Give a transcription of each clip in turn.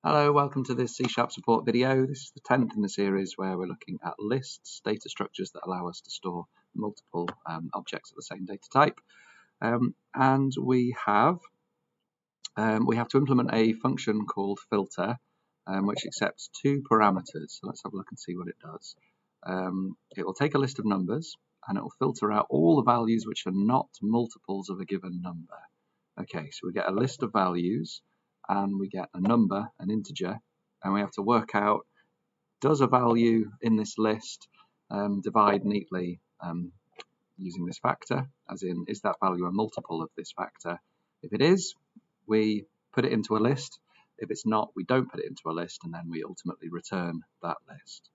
Hello, welcome to this C# support video. This is the 10th in the series where we're looking at lists, data structures that allow us to store multiple objects of the same data type. And we have to implement a function called filter, which accepts two parameters. So let's have a look and see what it does. It will take a list of numbers and it will filter out all the values which are not multiples of a given number. Okay, so we get a list of values and we get a number, an integer, and we have to work out, does a value in this list divide neatly using this factor, as in, is that value a multiple of this factor? If it is, we put it into a list. If it's not, we don't put it into a list, and then we ultimately return that list.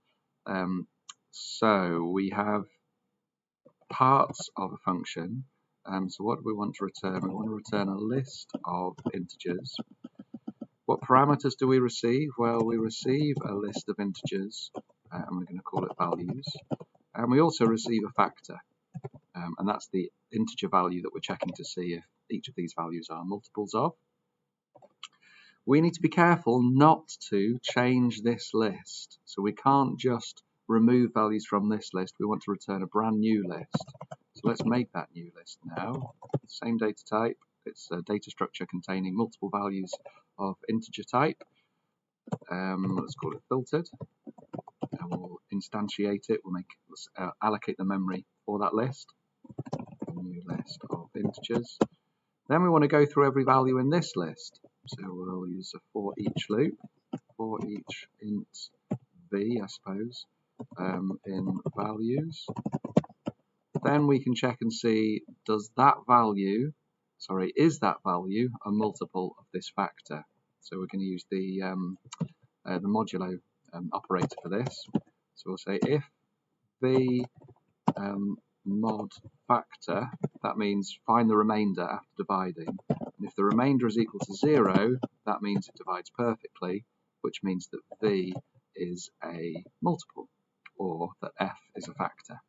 So we have parts of a function. So what do we want to return? We want to return a list of integers. What parameters do we receive? Well, we receive a list of integers, and we're going to call it values. And we also receive a factor, and that's the integer value that we're checking to see if each of these values are multiples of. We need to be careful not to change this list. So we can't just remove values from this list. We want to return a brand new list. So let's make that new list now. Same data type. It's a data structure containing multiple values of integer type. Let's call it filtered. And we'll instantiate it. Let's allocate the memory for that list. A new list of integers. Then we want to go through every value in this list. So we'll use a for each loop, for each int v, I suppose, in values. Then we can check and see, is that value a multiple of this factor? So we're going to use the modulo operator for this. So we'll say if the mod factor, that means find the remainder after dividing. And if the remainder is equal to 0, that means it divides perfectly, which means that v is a multiple, or that f is a factor.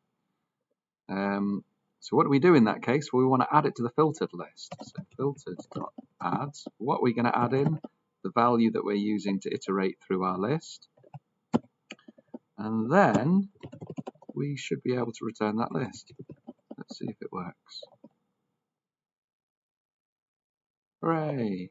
So what do we do in that case? Well, we want to add it to the filtered list. So filtered.add. What are we going to add in? The value that we're using to iterate through our list. And then we should be able to return that list. Let's see if it works. Hooray!